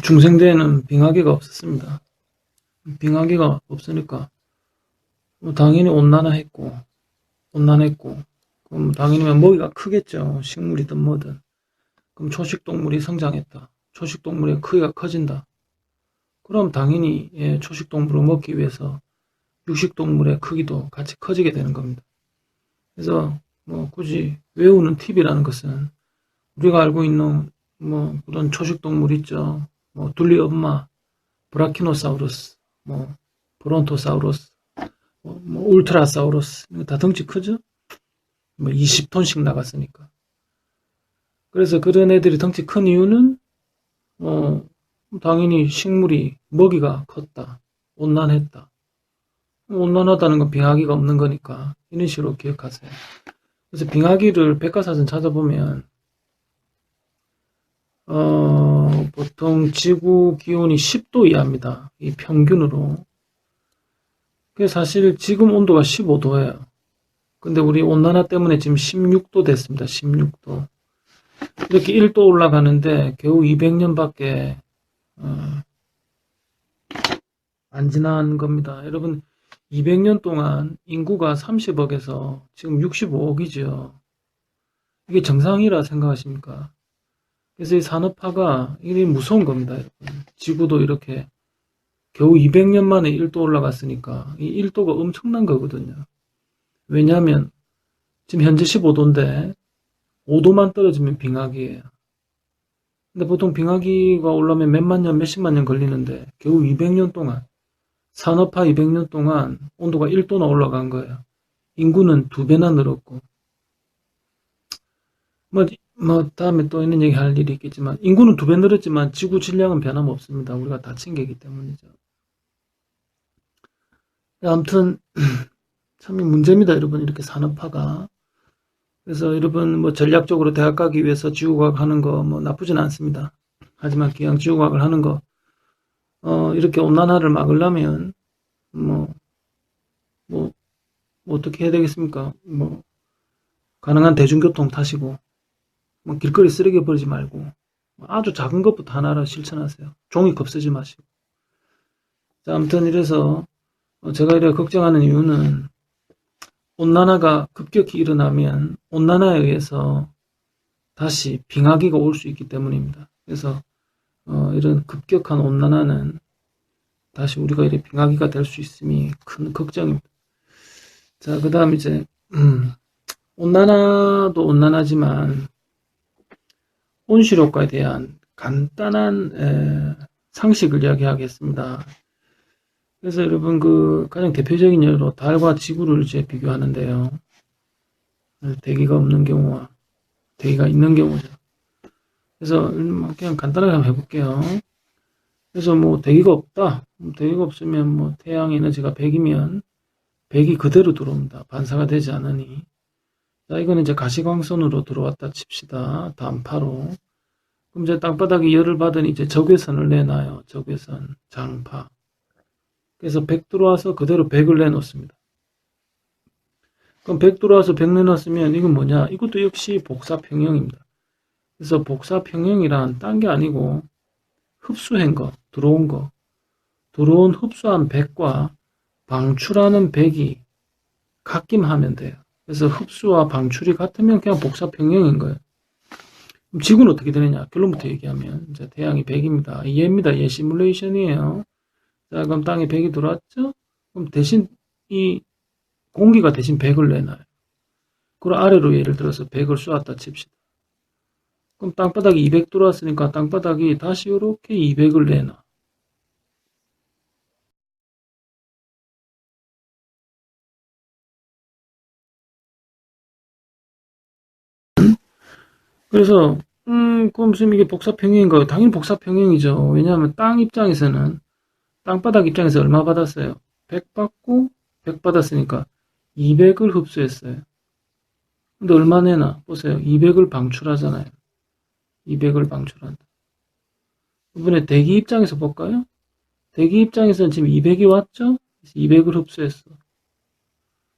중생대에는 빙하기가 없었습니다. 빙하기가 없으니까 뭐 당연히 온난했고 그럼 당연히 먹이가 크겠죠. 식물이든 뭐든. 그럼 초식동물이 성장했다. 초식동물의 크기가 커진다. 그럼 당연히 초식동물을 먹기 위해서 육식동물의 크기도 같이 커지게 되는 겁니다. 그래서 뭐 굳이 외우는 팁이라는 것은 우리가 알고 있는 뭐 그런 초식동물 있죠. 뭐 둘리 엄마, 브라키노사우루스, 뭐 브론토사우루스, 뭐 울트라사우루스 다 덩치 크죠? 뭐 20톤씩 나갔으니까. 그래서 그런 애들이 덩치 큰 이유는 어 당연히 식물이 먹이가 컸다, 온난했다. 온난하다는 건 빙하기가 없는 거니까 이런 식으로 기억하세요. 그래서 빙하기를 백과사전 찾아보면 보통 지구 기온이 10도 이하입니다. 이 평균으로. 그 사실 지금 온도가 15도예요. 근데 우리 온난화 때문에 지금 16도 됐습니다. 16도. 이렇게 1도 올라가는데 겨우 200년밖에 안 지난 겁니다. 여러분 200년 동안 인구가 30억에서 지금 65억이죠. 이게 정상이라 생각하십니까? 그래서 이 산업화가 이게 무서운 겁니다. 여러분. 지구도 이렇게 겨우 200년 만에 1도 올라갔으니까 이 1도가 엄청난 거거든요. 왜냐하면 지금 현재 15도인데 5도만 떨어지면 빙하기예요. 근데 보통 빙하기가 올라오면 몇만 년, 몇십만 년 걸리는데 겨우 200년 동안 산업화 200년 동안 온도가 1도나 올라간 거예요. 인구는 2배나 늘었고 다음에 또 있는 얘기 할 일이 있겠지만 인구는 2배 늘었지만 지구 질량은 변함없습니다. 우리가 다친 게기 때문이죠. 아무튼 참 문제입니다. 여러분 이렇게 산업화가. 그래서 여러분 뭐 전략적으로 대학 가기 위해서 지구과학 하는 거 뭐 나쁘진 않습니다. 하지만 기왕 지구과학을 하는 거 이렇게 온난화를 막으려면 뭐, 뭐 어떻게 해야 되겠습니까? 뭐 가능한 대중교통 타시고 뭐 길거리 쓰레기 버리지 말고 아주 작은 것부터 하나를 실천하세요. 종이컵 쓰지 마시고. 자, 아무튼 이래서 제가 이렇게 걱정하는 이유는 온난화가 급격히 일어나면 온난화에 의해서 다시 빙하기가 올 수 있기 때문입니다. 그래서 이런 급격한 온난화는 다시 우리가 이렇게 빙하기가 될 수 있음이 큰 걱정입니다. 자, 그 다음 이제 온난화도 온난화지만 온실효과에 대한 간단한 상식을 이야기하겠습니다. 그래서 여러분 그 가장 대표적인 예로 달과 지구를 이제 비교하는데요. 대기가 없는 경우와 대기가 있는 경우죠. 그래서 그냥 간단하게 한번 해볼게요. 그래서 뭐 대기가 없다. 대기가 없으면 뭐 태양 에너지가 100이면 100이 그대로 들어옵니다. 반사가 되지 않으니. 자, 이거는 이제 가시광선으로 들어왔다 칩시다. 단파로. 그럼 이제 땅바닥이 열을 받으니 이제 적외선을 내놔요. 적외선, 장파. 그래서 100 들어와서 그대로 100을 내놓습니다. 그럼 100 들어와서 100 내놨으면 이건 뭐냐? 이것도 역시 복사평형입니다. 그래서 복사평형이란 딴 게 아니고 흡수한 거, 들어온 거. 들어온 흡수한 100과 방출하는 100이 같기만 하면 돼요. 그래서 흡수와 방출이 같으면 그냥 복사평형인 거예요. 그럼 지구는 어떻게 되느냐? 결론부터 얘기하면 이제 태양이 100입니다. 얘입니다. 얘 시뮬레이션이에요. 자, 그럼 땅에 100이 들어왔죠? 그럼 대신 이 공기가 대신 100을 내놔요. 그리고 아래로 예를 들어서 100을 쏘았다 칩시다. 그럼 땅바닥이 200 들어왔으니까 땅바닥이 다시 이렇게 200을 내놔. 그래서 그럼 지금 이게 복사평형인가요? 당연히 복사평형이죠. 왜냐하면 땅 입장에서는 땅바닥 입장에서 얼마 받았어요? 100 받고 100 받았으니까 200을 흡수했어요. 근데 얼마 내나? 보세요. 200을 방출하잖아요. 200을 방출한다. 이번에 대기 입장에서 볼까요? 대기 입장에서는 지금 200이 왔죠? 200을 흡수했어.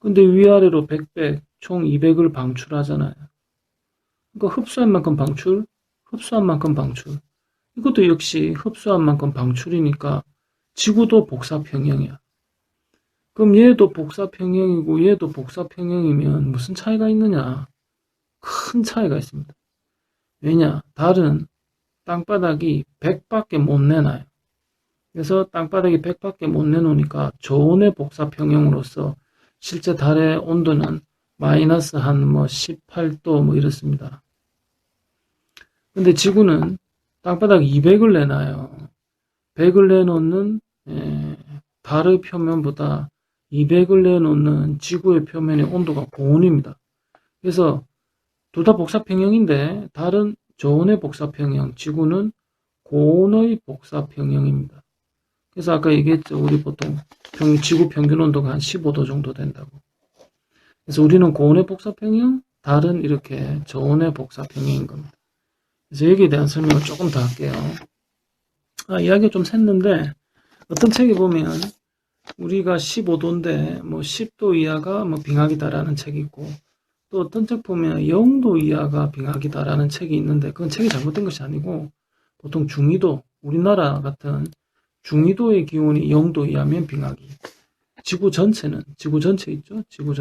근데 위아래로 100, 100, 총 200을 방출하잖아요. 그러니까 흡수한 만큼 방출, 흡수한 만큼 방출. 이것도 역시 흡수한 만큼 방출이니까 지구도 복사평형이야. 그럼 얘도 복사평형이고 얘도 복사평형이면 무슨 차이가 있느냐? 큰 차이가 있습니다. 왜냐? 달은 땅바닥이 100밖에 못 내놔요. 그래서 땅바닥이 100밖에 못 내놓으니까 저온의 복사평형으로서 실제 달의 온도는 마이너스 한 18도 이렇습니다. 근데 지구는 땅바닥 200을 내놔요. 100을 내놓는 달의 표면보다 200을 내놓는 지구의 표면의 온도가 고온입니다. 그래서 둘 다 복사평형인데 달은 저온의 복사평형, 지구는 고온의 복사평형입니다. 그래서 아까 얘기했죠. 우리 보통 지구 평균 온도가 한 15도 정도 된다고. 그래서 우리는 고온의 복사평형, 달은 이렇게 저온의 복사평형인 겁니다. 그래서 여기에 대한 설명을 조금 더 할게요. 이야기가 좀 샜는데 어떤 책에 보면 우리가 15도인데 10도 이하가 빙하기다라는 책이 있고, 또 어떤 책 보면 0도 이하가 빙하기다라는 책이 있는데 그건 책이 잘못된 것이 아니고 보통 중위도, 우리나라 같은 중위도의 기온이 0도 이하면 빙하기, 지구 전체 있죠? 지구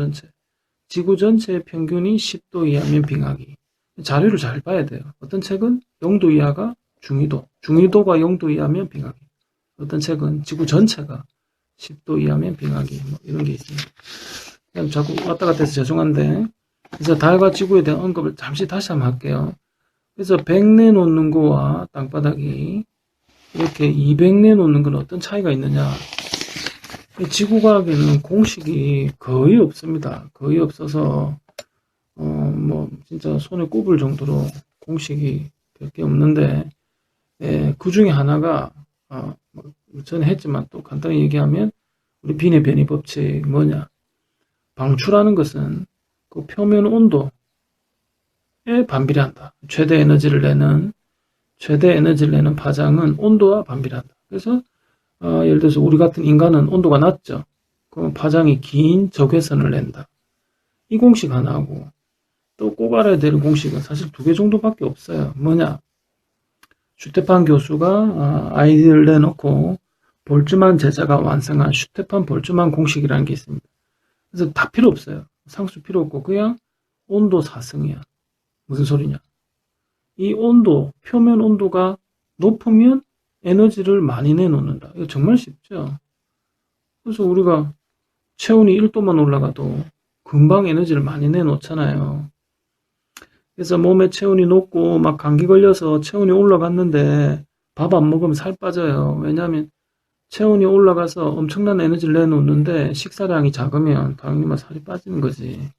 전체의 평균이 10도 이하면 빙하기. 자료를 잘 봐야 돼요. 어떤 책은 0도 이하가 중위도가 0도 이하면 빙하기, 어떤 책은 지구 전체가 10도 이하면 빙하기, 이런 게 있습니다. 그냥 자꾸 왔다 갔다 해서 죄송한데, 그래서 달과 지구에 대한 언급을 잠시 다시 한번 할게요. 그래서 100 내놓는 거와 땅바닥이 이렇게 200 내놓는 건 어떤 차이가 있느냐? 지구과학에는 공식이 거의 없습니다. 거의 없어서 진짜 손에 꼽을 정도로 공식이 몇 개 없는데, 그 중에 하나가 전에 했지만 또 간단히 얘기하면 우리 빈의 변이 법칙 뭐냐? 방출하는 것은 그 표면 온도에 반비례한다. 최대 에너지를 내는 파장은 온도와 반비례한다. 그래서 예를 들어서 우리 같은 인간은 온도가 낮죠. 그럼 파장이 긴 적외선을 낸다. 이 공식 하나하고 또 꼭 알아야 될 공식은 사실 2개 정도밖에 없어요. 뭐냐? 슈테판 교수가 아이디어를 내놓고 볼츠만 제자가 완성한 슈테판 볼츠만 공식이라는 게 있습니다. 그래서 다 필요 없어요. 상수 필요 없고 그냥 온도 사승이야. 무슨 소리냐? 이 온도, 표면 온도가 높으면 에너지를 많이 내놓는다. 이거 정말 쉽죠? 그래서 우리가 체온이 1도만 올라가도 금방 에너지를 많이 내놓잖아요. 그래서 몸에 체온이 높고 막 감기 걸려서 체온이 올라갔는데 밥 안 먹으면 살 빠져요. 왜냐하면 체온이 올라가서 엄청난 에너지를 내놓는데 식사량이 작으면 당연히 살이 빠지는 거지.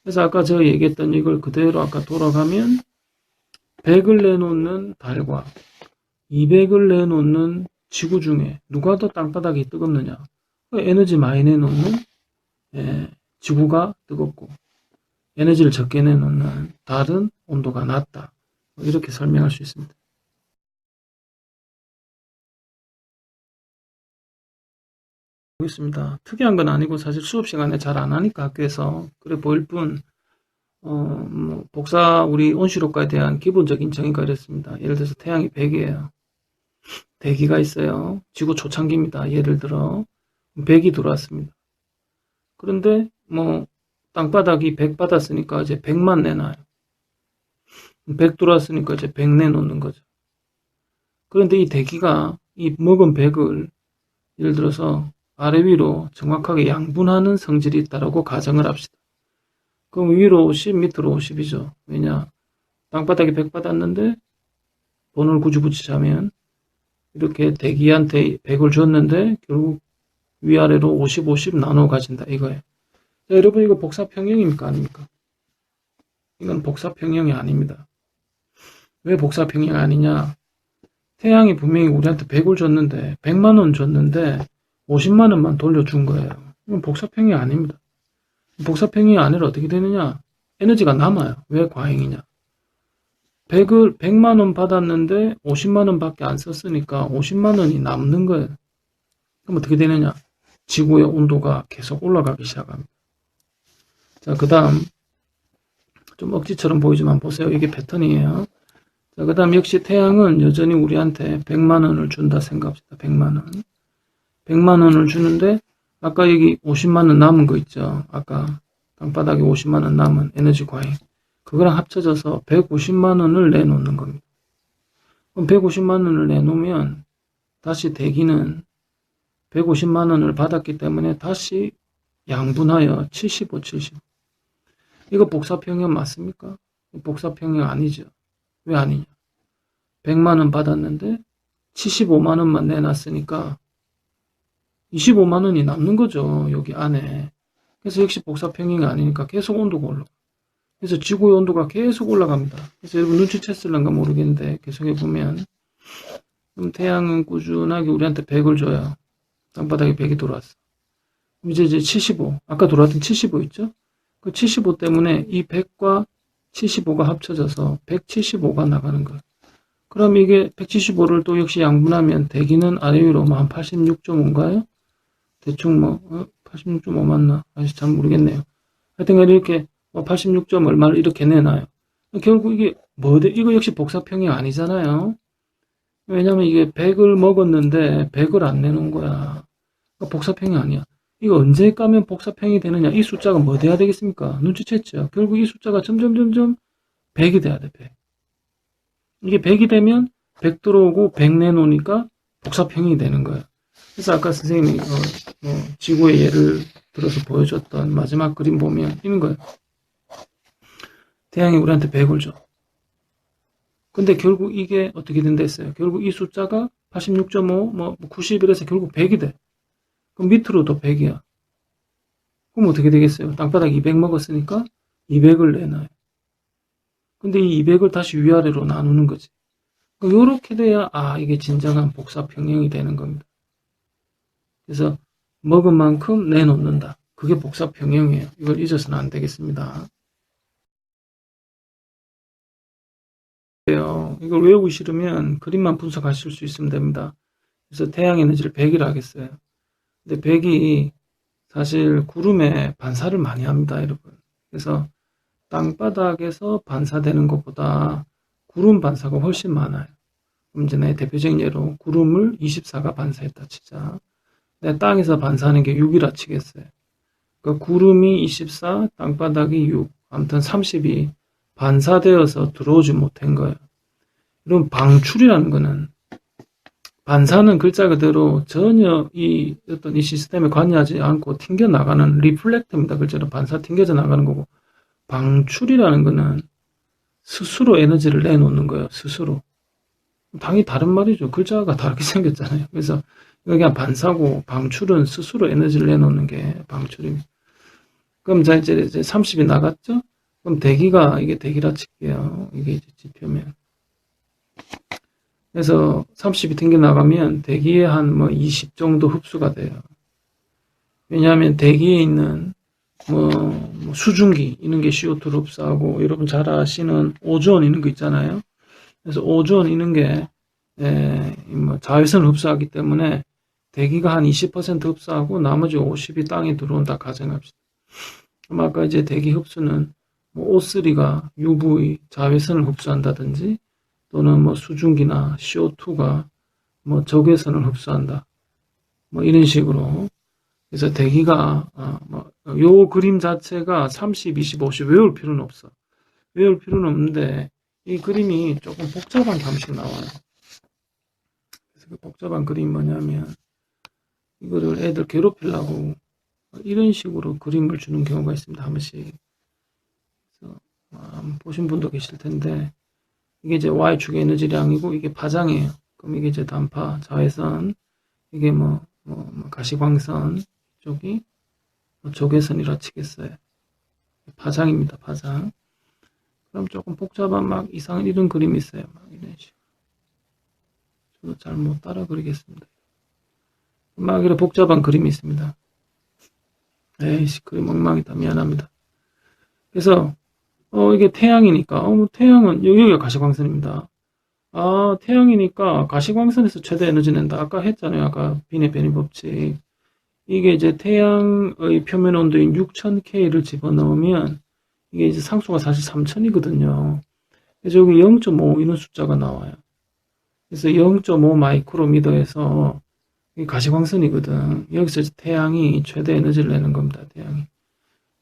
그래서 아까 제가 얘기했던 이걸 그대로 아까 돌아가면 100을 내놓는 달과 200을 내놓는 지구 중에 누가 더 땅바닥이 뜨겁느냐? 에너지 많이 내놓는 지구가 뜨겁고, 에너지를 적게 내놓는 달은 온도가 낮다. 이렇게 설명할 수 있습니다. 보겠습니다. 특이한 건 아니고 사실 수업 시간에 잘 안 하니까 학교에서 그래 보일 뿐, 복사 우리 온실효과에 대한 기본적인 정의가 이렇습니다. 예를 들어서 태양이 100이에요. 대기가 있어요. 지구 초창기입니다. 예를 들어 100이 들어왔습니다. 그런데 땅바닥이 100 받았으니까 이제 100만 내놔요. 100 들어왔으니까 이제 100 내놓는 거죠. 그런데 이 대기가 이 먹은 100을 예를 들어서 아래 위로 정확하게 양분하는 성질이 있다라고 가정을 합시다. 그럼 위로 50, 밑으로 50이죠. 왜냐? 땅바닥에 100 받았는데 번호를 굳이 붙이자면 이렇게 대기한테 100을 줬는데 결국 위아래로 50, 50 나눠 가진다 이거예요. 자, 여러분 이거 복사평형입니까? 아닙니까? 이건 복사평형이 아닙니다. 왜 복사평형이 아니냐? 태양이 분명히 우리한테 100을 줬는데 100만 원 줬는데 50만 원만 돌려준 거예요. 이건 복사평형이 아닙니다. 복사평형이 아니라 어떻게 되느냐? 에너지가 남아요. 왜 과잉이냐? 100만 원 받았는데 50만 원밖에 안 썼으니까 50만 원이 남는 거예요. 그럼 어떻게 되느냐? 지구의 온도가 계속 올라가기 시작합니다. 자, 그 다음 좀 억지처럼 보이지만 보세요. 이게 패턴이에요. 자, 그 다음 역시 태양은 여전히 우리한테 100만 원을 준다 생각합시다. 100만 원. 100만 원을 주는데, 아까 여기 50만 원 남은 거 있죠. 아까 땅바닥에 50만 원 남은 에너지 과잉. 그거랑 합쳐져서 150만 원을 내놓는 겁니다. 그럼 150만 원을 내놓으면 다시 대기는 150만 원을 받았기 때문에 다시 양분하여 75, 75. 이거 복사평형 맞습니까? 복사평형 아니죠. 왜 아니냐? 100만 원 받았는데 75만 원만 내놨으니까 25만 원이 남는 거죠. 여기 안에. 그래서 역시 복사평형이 아니니까 계속 온도가 올라가. 그래서 지구의 온도가 계속 올라갑니다. 그래서 여러분 눈치챘을런가 모르겠는데 계속해보면 그럼 태양은 꾸준하게 우리한테 100을 줘요. 땅바닥에 100이 들어왔어. 그럼 이제 75. 아까 들어왔던 75 있죠? 그 75 때문에 이 100과 75가 합쳐져서 175가 나가는 거예요. 그럼 이게 175를 또 역시 양분하면 대기는 아래 위로 한 86.5인가요? 대충 86.5 맞나? 아직 잘 모르겠네요. 하여튼 이렇게 86점 얼마를 이렇게 내놔요. 결국 이게 이거 역시 복사평이 아니잖아요. 왜냐면 이게 100을 먹었는데 100을 안 내놓은 거야. 그러니까 복사평이 아니야. 이거 언제 까면 복사평이 되느냐? 이 숫자가 뭐 돼야 되겠습니까? 눈치챘죠? 결국 이 숫자가 점점 100이 돼야 돼, 100. 이게 100이 되면 100 들어오고 100 내놓으니까 복사평이 되는 거예요. 그래서 아까 선생님이 지구의 예를 들어서 보여줬던 마지막 그림 보면 이런 거예요. 태양이 우리한테 100을 줘. 근데 결국 이게 어떻게 된다 했어요? 결국 이 숫자가 86.5, 91에서 결국 100이 돼. 그럼 밑으로도 100이야. 그럼 어떻게 되겠어요? 땅바닥 200 먹었으니까 200을 내놔요. 근데 이 200을 다시 위아래로 나누는 거지. 요렇게 돼야 이게 진정한 복사평형이 되는 겁니다. 그래서 먹은 만큼 내놓는다. 그게 복사평형이에요. 이걸 잊어서는 안 되겠습니다. 이걸 외우기 싫으면 그림만 분석하실 수 있으면 됩니다. 그래서 태양 에너지를 100이라 하겠어요. 근데 100이 사실 구름에 반사를 많이 합니다, 여러분. 그래서 땅바닥에서 반사되는 것보다 구름 반사가 훨씬 많아요. 그럼 이제 내 대표적인 예로 구름을 24가 반사했다 치자. 내 땅에서 반사하는 게 6이라 치겠어요. 그러니까 구름이 24, 땅바닥이 6, 아무튼 30이 반사되어서 들어오지 못한 거예요. 이런 방출이라는 거는 반사는 글자 그대로 전혀 이 시스템에 관여하지 않고 튕겨나가는 리플렉터입니다. 글자로 반사 튕겨져 나가는 거고, 방출이라는 거는 스스로 에너지를 내놓는 거예요. 스스로. 당연히 다른 말이죠. 글자가 다르게 생겼잖아요. 그래서 그냥 반사고 방출은 스스로 에너지를 내놓는 게 방출입니다. 그럼 자 이제 30이 나갔죠? 그럼 대기가 이게 대기라 칠게요. 이게 이제 지표면. 그래서 30이 튕겨 나가면 대기에 한 20 정도 흡수가 돼요. 왜냐하면 대기에 있는 수증기 이런 게 CO2를 흡수하고, 여러분 잘 아시는 오존 이런 거 있잖아요. 그래서 오존 이런 게 자외선을 흡수하기 때문에 대기가 한 20% 흡수하고 나머지 50이 땅에 들어온다 가정합시다. 그럼 아까 이제 대기 흡수는 O3가 UV 자외선을 흡수한다든지, 또는 수증기나 CO2가 적외선을 흡수한다. 이런 식으로. 그래서 대기가, 요 그림 자체가 30, 20, 50 외울 필요는 없어. 외울 필요는 없는데, 이 그림이 조금 복잡한 게 한 번씩 나와요. 그래서 그 복잡한 그림이 뭐냐면, 이거를 애들 괴롭히려고 이런 식으로 그림을 주는 경우가 있습니다. 한 번씩. 그래서 보신 분도 계실 텐데, 이게 이제 Y축의 에너지량이고, 이게 파장이에요. 그럼 이게 이제 단파, 자외선, 이게 가시광선, 쪽이 적외선이라 치겠어요. 파장입니다, 파장. 그럼 조금 복잡한 이상한 이런 그림이 있어요. 이런 식으로. 저도 잘 못 따라 그리겠습니다. 이런 복잡한 그림이 있습니다. 에이씨, 그림 엉망이다. 미안합니다. 그래서, 이게 태양이니까, 태양은, 여기가 가시광선입니다. 태양이니까 가시광선에서 최대 에너지 낸다. 아까 했잖아요. 아까 빈의 변이 법칙. 이게 이제 태양의 표면 온도인 6000K를 집어넣으면, 이게 이제 상수가 사실 3000이거든요. 그래서 여기 0.5 이런 숫자가 나와요. 그래서 0.5 마이크로미터에서 이 가시광선이거든. 여기서 태양이 최대 에너지를 내는 겁니다. 태양이.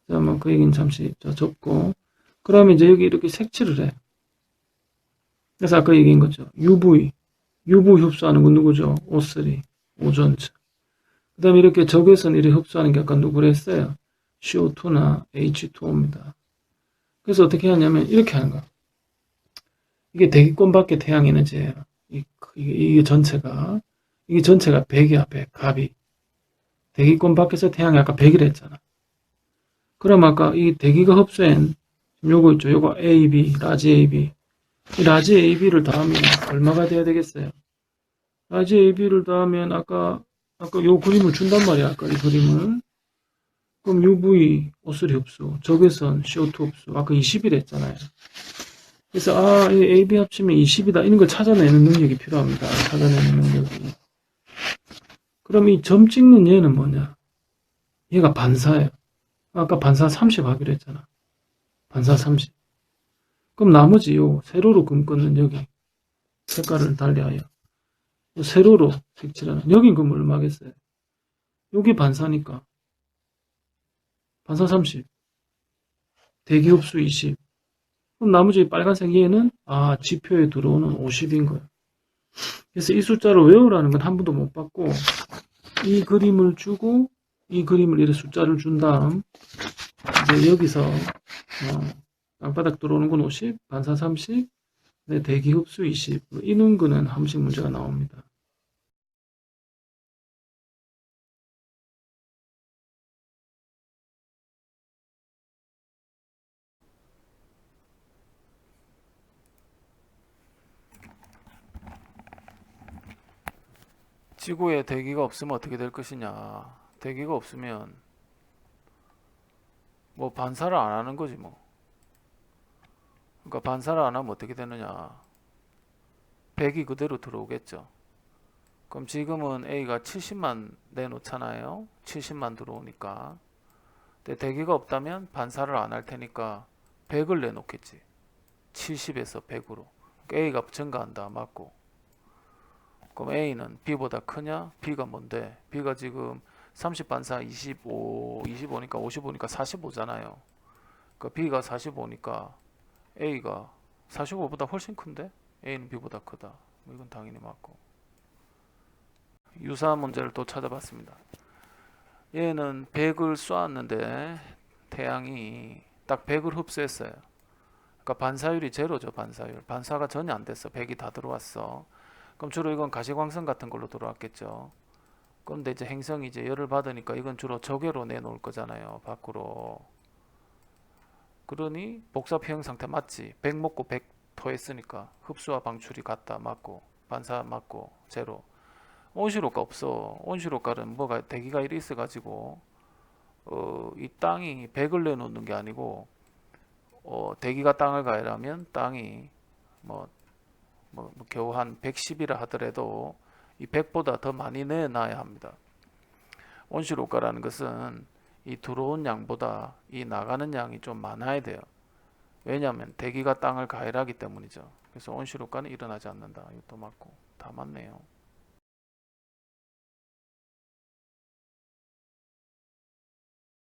자, 뭐 그 얘기는 잠시 접고. 그러면 이제 여기 이렇게 색칠을 해. 그래서 아까 얘기한 거죠. UV 흡수하는 건 누구죠? O3, 오존층. 그 다음에 이렇게 적외선 이렇게 흡수하는 게 아까 누구를 했어요? CO2나 H2O입니다. 그래서 어떻게 하냐면 이렇게 하는 거야. 이게 대기권 밖의 태양 에너지예요. 이게 전체가. 이게 전체가 100이야, 100, 갑이. 대기권 밖에서 태양이 아까 100이라 했잖아. 그럼 아까 이 대기가 흡수한 요거 있죠. 요거 AB, 라지 AB. 이 라지 AB를 더하면 얼마가 돼야 되겠어요? 라지 AB를 더하면 아까 요 그림을 준단 말이야. 아까 이 그림을. 그럼 UV, O3 흡수, 적외선, CO2 흡수. 아까 20이라 했잖아요. 그래서 이 AB 합치면 20이다. 이런 걸 찾아내는 능력이 필요합니다. 찾아내는 능력이. 그럼 이 점 찍는 얘는 뭐냐? 얘가 반사예요. 아까 반사 30 하기로 했잖아. 반사 30. 그럼 나머지 요 세로로 금 끊는 여기 색깔을 달리하여 요 세로로 색칠하는 여긴 그럼 얼마겠어요? 여기 반사니까 반사 30, 대기 흡수 20. 그럼 나머지 빨간색 얘는 지표에 들어오는 50인 거예요. 그래서 이 숫자를 외우라는 건 한 번도 못 받고 이 그림을 주고 이 그림을 이렇게 숫자를 준 다음 이제 여기서 땅바닥 들어오는 건 50, 반사 30, 대기 흡수 20 이런 거는 함식 문제가 나옵니다. 지구에 대기가 없으면 어떻게 될 것이냐. 대기가 없으면 뭐 반사를 안 하는 거지 뭐. 그러니까 반사를 안 하면 어떻게 되느냐. 100이 그대로 들어오겠죠. 그럼 지금은 A가 70만 내놓잖아요. 70만 들어오니까. 근데 대기가 없다면 반사를 안 할 테니까 100을 내놓겠지. 70에서 100으로. 그러니까 A가 증가한다. 맞고. 그럼 A는 B보다 크냐? B가 뭔데? B가 지금 30 반사 25니까 55니까 45잖아요. 그러니까 B가 45니까 A가 45보다 훨씬 큰데? A는 B보다 크다. 이건 당연히 맞고. 유사한 문제를 또 찾아봤습니다. 얘는 100을 쏘았는데 태양이 딱 100을 흡수했어요. 그러니까 반사율이 제로죠. 반사율. 반사가 전혀 안 됐어. 100이 다 들어왔어. 그럼 주로 이건 가시광선 같은 걸로 들어왔겠죠. 그런데 이제 행성이 이제 열을 받으니까 이건 주로 적외로 내놓을 거잖아요. 밖으로. 그러니 복사표형 상태 맞지? 100 먹고 100 토했으니까 흡수와 방출이 같다. 맞고. 반사 맞고. 제로. 온실효과 없어. 온실효과는 뭐가 대기가 이리 있어가지고 이 땅이 100을 내놓는 게 아니고 대기가 땅을 가열하면 땅이 뭐 겨우 한 110이라 하더라도 이 100보다 더 많이 내놔야 합니다. 온실효과라는 것은 이 들어온 양보다 이 나가는 양이 좀 많아야 돼요. 왜냐하면 대기가 땅을 가열하기 때문이죠. 그래서 온실효과는 일어나지 않는다. 이것도 맞고 다 맞네요.